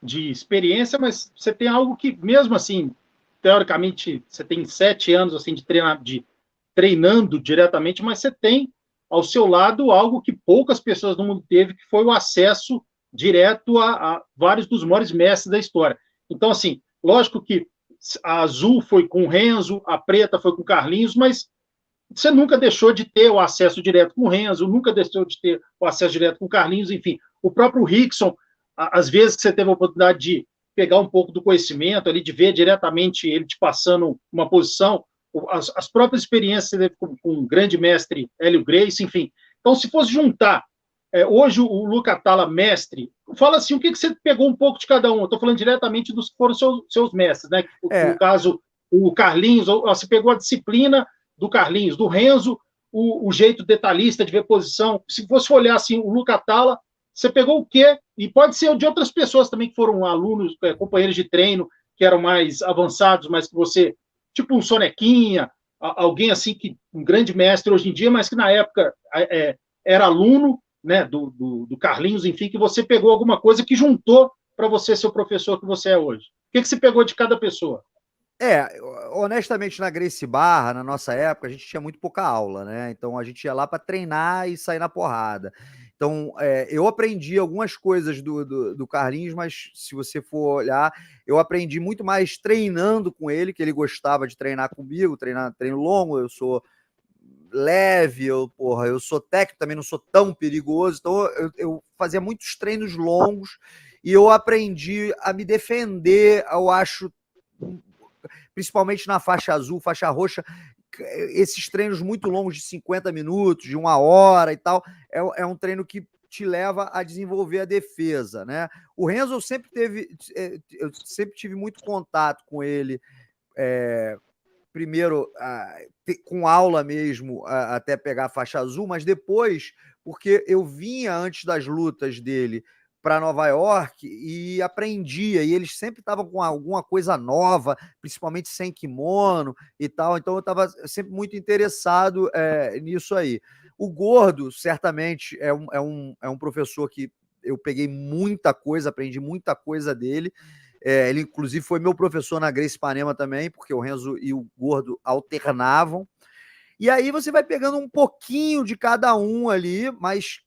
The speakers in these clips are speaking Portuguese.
de experiência, mas você tem algo que, mesmo assim, teoricamente, você tem 7 anos assim de treinando diretamente, mas você tem ao seu lado algo que poucas pessoas no mundo teve, que foi o acesso direto a vários dos maiores mestres da história. Então, assim, lógico que a azul foi com o Renzo, a preta foi com o Carlinhos, mas você nunca deixou de ter o acesso direto com o Renzo, nunca deixou de ter o acesso direto com o Carlinhos, enfim. O próprio Rickson, às vezes que você teve a oportunidade de pegar um pouco do conhecimento ali, de ver diretamente ele te passando uma posição, as próprias experiências que você teve com o grande mestre Hélio Gracie, enfim. Então, se fosse juntar hoje o Luca Talla, mestre, fala assim, o que você pegou um pouco de cada um? Eu estou falando diretamente dos que foram seus mestres, né? No caso, o Carlinhos, você pegou a disciplina do Carlinhos, do Renzo, o jeito detalhista de ver posição. Se você olhar assim, o Luca Talla, você pegou o quê? E pode ser de outras pessoas também que foram alunos, companheiros de treino, que eram mais avançados, mas que você, tipo um Sonequinha, alguém assim, que um grande mestre hoje em dia, mas que na época era aluno, né, do Carlinhos, enfim, que você pegou alguma coisa que juntou para você ser o professor que você é hoje. O que você pegou de cada pessoa? Honestamente, na Gracie Barra, na nossa época, a gente tinha muito pouca aula, né? Então a gente ia lá para treinar e sair na porrada. Então, eu aprendi algumas coisas do Carlinhos, mas se você for olhar, eu aprendi muito mais treinando com ele, que ele gostava de treinar comigo, treino longo, eu sou leve, eu sou técnico, também não sou tão perigoso, então eu fazia muitos treinos longos e eu aprendi a me defender, eu acho, principalmente na faixa azul, faixa roxa, esses treinos muito longos de 50 minutos, de 1 hora e tal, é um treino que te leva a desenvolver a defesa, né? O Renzo eu sempre tive muito contato com ele, primeiro com aula mesmo, até pegar a faixa azul, mas depois, porque eu vinha antes das lutas dele para Nova York e aprendia, e eles sempre estavam com alguma coisa nova, principalmente sem kimono e tal, então eu estava sempre muito interessado nisso aí. O Gordo, certamente, é um professor que eu peguei muita coisa, aprendi muita coisa dele. Ele, inclusive, foi meu professor na Gracie Panema também, porque o Renzo e o Gordo alternavam. E aí você vai pegando um pouquinho de cada um ali, mas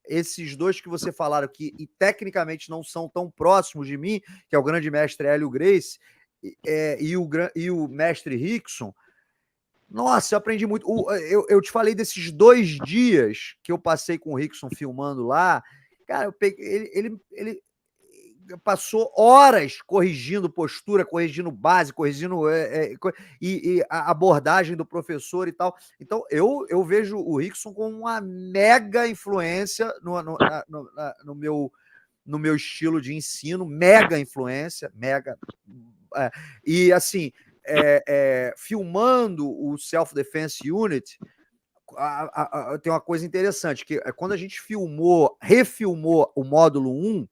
esses dois que você falaram que tecnicamente não são tão próximos de mim, que é o grande mestre Hélio Gracie e o mestre Rickson, nossa, eu aprendi muito. Eu te falei desses 2 dias que eu passei com o Rickson filmando lá. Cara, ele passou horas corrigindo postura, corrigindo base, corrigindo e a abordagem do professor e tal. Então, eu vejo o Rickson como uma mega influência no meu estilo de ensino, mega influência, mega. E assim, filmando o Self-Defense Unit, tem uma coisa interessante, que quando a gente refilmou o módulo 1,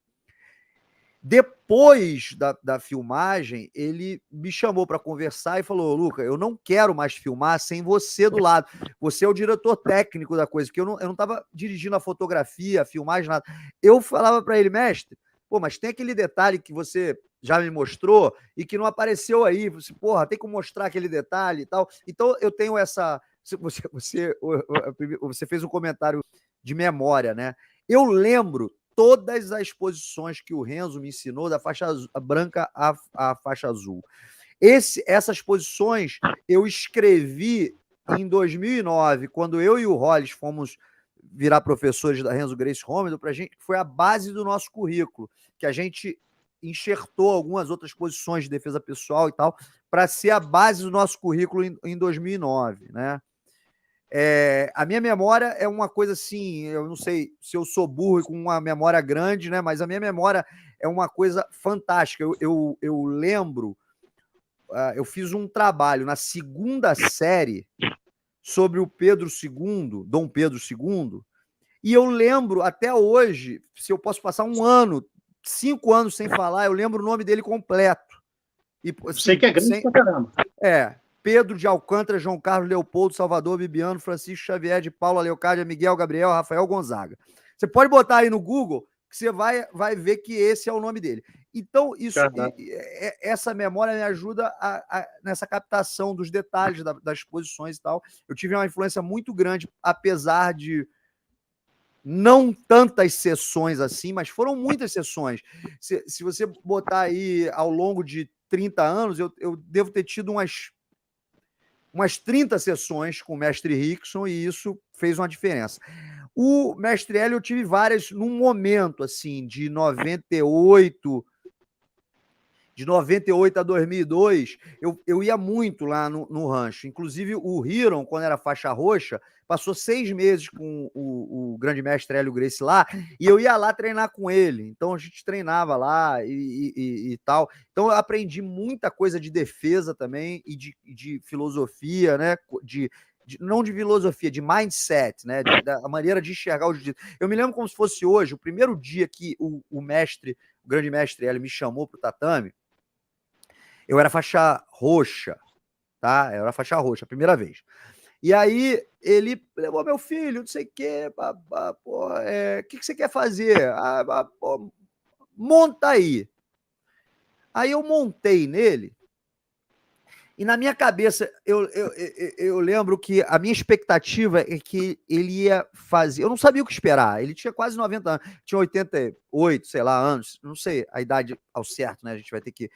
depois da filmagem, ele me chamou para conversar e falou: Luca, eu não quero mais filmar sem você do lado. Você é o diretor técnico da coisa, porque eu não estava dirigindo a fotografia, a filmagem, nada. Eu falava para ele, mestre, mas tem aquele detalhe que você já me mostrou e que não apareceu aí. Você tem que mostrar aquele detalhe e tal. Então, eu tenho essa. Você fez um comentário de memória, né? Eu lembro todas as posições que o Renzo me ensinou, da faixa branca à faixa azul. Essas posições eu escrevi em 2009, quando eu e o Hollis fomos virar professores da Renzo Gracie Romero, para a gente, foi a base do nosso currículo, que a gente enxertou algumas outras posições de defesa pessoal e tal, para ser a base do nosso currículo em 2009, né? A minha memória é uma coisa assim, eu não sei se eu sou burro e com uma memória grande, né? Mas a minha memória é uma coisa fantástica. Eu lembro, eu fiz um trabalho na 2ª série sobre o Pedro II, Dom Pedro II, e eu lembro até hoje, se eu posso passar 5 anos sem falar, eu lembro o nome dele completo. E, assim, sei que é grande pra caramba. Pedro de Alcântara, João Carlos Leopoldo, Salvador Bibiano, Francisco Xavier de Paula Leocádia, Miguel Gabriel, Rafael Gonzaga. Você pode botar aí no Google, que você vai ver que esse é o nome dele. Então, essa memória me ajuda nessa captação dos detalhes das exposições e tal. Eu tive uma influência muito grande, apesar de não tantas sessões assim, mas foram muitas sessões. Se você botar aí ao longo de 30 anos, eu devo ter tido umas 30 sessões com o mestre Rickson, e isso fez uma diferença. O mestre Hélio eu tive várias num momento, assim, de 98 a 2002, eu ia muito lá no rancho. Inclusive, o Hiron, quando era faixa roxa, passou 6 meses com o grande mestre Hélio Gracie lá, e eu ia lá treinar com ele. Então, a gente treinava lá e tal. Então, eu aprendi muita coisa de defesa também e de filosofia, né? Não de filosofia, de mindset, né? Da maneira de enxergar o jiu-jitsu. Eu me lembro como se fosse hoje, o primeiro dia que o grande mestre Hélio me chamou para o tatame. Eu era faixa roxa, tá? Eu era faixa roxa, a primeira vez. E aí ele levou meu filho, não sei o quê, o que você quer fazer? Monta aí. Aí eu montei nele, e na minha cabeça, eu lembro que a minha expectativa é que ele ia fazer. Eu não sabia o que esperar. Ele tinha quase 90 anos, tinha 88, sei lá, anos, não sei a idade ao certo, né? A gente vai ter que.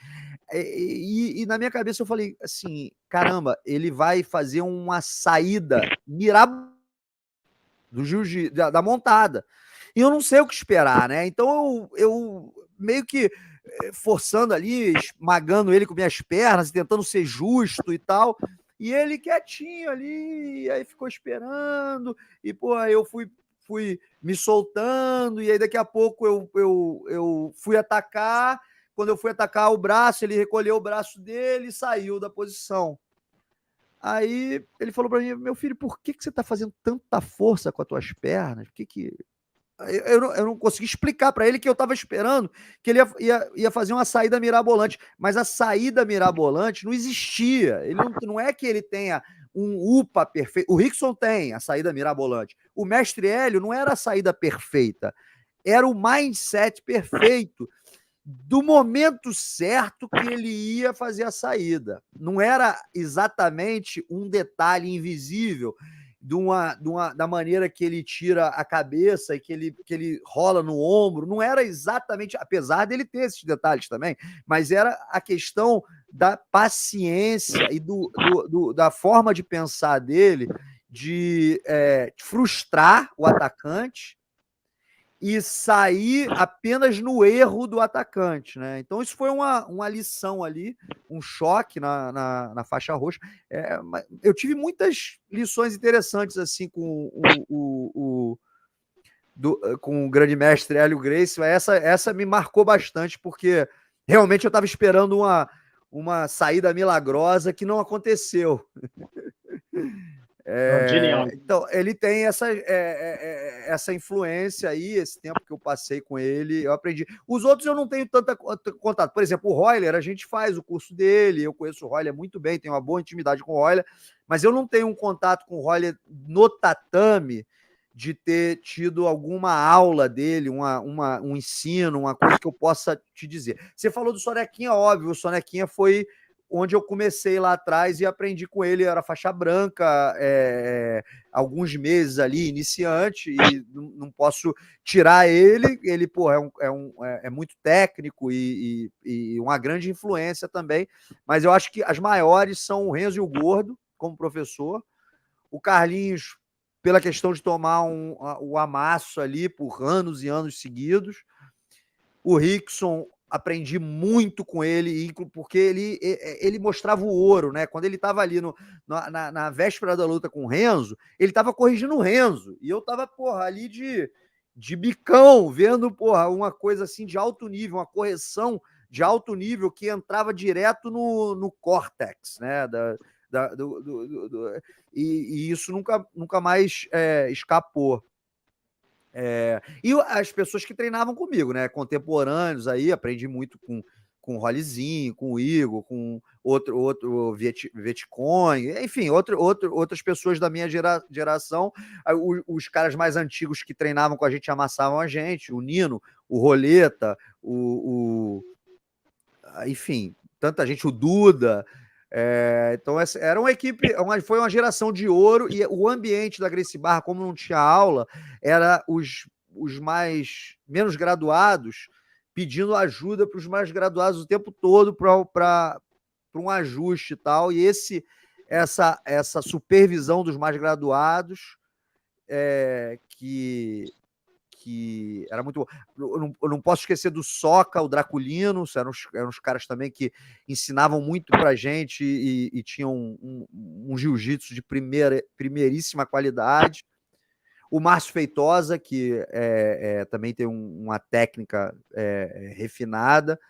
E na minha cabeça eu falei assim: caramba, ele vai fazer uma saída mirabolante do jiu-jitsu, da montada. E eu não sei o que esperar, né? Então eu meio que forçando ali, esmagando ele com minhas pernas, tentando ser justo e tal. E ele quietinho ali, e aí ficou esperando, e pô, eu fui me soltando, e aí daqui a pouco eu fui atacar. Quando eu fui atacar o braço, ele recolheu o braço dele e saiu da posição. Aí ele falou para mim: meu filho, por que você está fazendo tanta força com as tuas pernas? Por que eu não consegui explicar para ele que eu estava esperando que ele ia fazer uma saída mirabolante, mas a saída mirabolante não existia. Ele não é que ele tenha um UPA perfeito. O Rickson tem a saída mirabolante. O mestre Hélio não era a saída perfeita, era o mindset perfeito do momento certo que ele ia fazer a saída. Não era exatamente um detalhe invisível da maneira que ele tira a cabeça e que ele rola no ombro. Não era exatamente, apesar dele ter esses detalhes também, mas era a questão da paciência e da forma de pensar dele de frustrar o atacante e sair apenas no erro do atacante, né? Então isso foi uma lição ali, um choque na faixa roxa. Eu tive muitas lições interessantes assim com com o grande mestre Hélio Gracie. Essa me marcou bastante, porque realmente eu estava esperando uma saída milagrosa que não aconteceu. Então, ele tem essa influência aí, esse tempo que eu passei com ele, eu aprendi. Os outros eu não tenho tanto contato. Por exemplo, o Royler, a gente faz o curso dele, eu conheço o Royler muito bem, tenho uma boa intimidade com o Royler, mas eu não tenho um contato com o Royler no tatame, de ter tido alguma aula dele, um ensino, uma coisa que eu possa te dizer. Você falou do Sonequinha, óbvio, o Sonequinha foi onde eu comecei lá atrás e aprendi com ele, era faixa branca, alguns meses ali, iniciante, e não posso tirar ele pô, é muito técnico e uma grande influência também, mas eu acho que as maiores são o Renzo e o Gordo, como professor, o Carlinhos, pela questão de tomar o amasso ali por anos e anos seguidos, o Rickson, aprendi muito com ele, porque ele mostrava o ouro, né? Quando ele estava ali na véspera da luta com o Renzo, ele estava corrigindo o Renzo, e eu estava, porra, ali de bicão, vendo, porra, uma coisa assim de alto nível, uma correção de alto nível que entrava direto no córtex, né? E isso nunca mais escapou. E as pessoas que treinavam comigo, né? Contemporâneos aí, aprendi muito com o Rollizinho, com o Igor, com outro Vietcong, enfim, outras pessoas da minha geração. Os caras mais antigos que treinavam com a gente amassavam a gente, o Nino, o Roleta, enfim, tanta gente, o Duda. Então, essa era uma equipe, foi uma geração de ouro, e o ambiente da Gracie Barra, como não tinha aula, era os menos graduados pedindo ajuda para os mais graduados o tempo todo para um ajuste e tal, e essa supervisão dos mais graduados que era muito bom. Eu não posso esquecer do Soca, o Draculino, eram os caras também que ensinavam muito pra gente e tinham um jiu-jitsu de primeiríssima qualidade. O Márcio Feitosa, que também tem uma técnica refinada.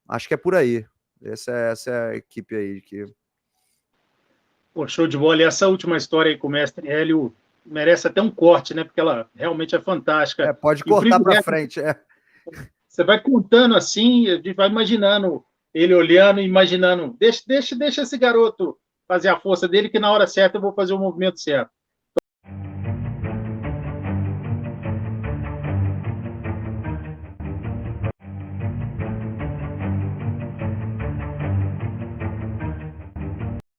Acho que é por aí. Essa é a equipe aí. Pô, show de bola. E essa última história aí com o mestre Hélio merece até um corte, né? Porque ela realmente é fantástica. Pode cortar para frente. Você vai contando assim, a gente vai imaginando ele olhando, imaginando, deixa esse garoto fazer a força dele, que na hora certa eu vou fazer o movimento certo.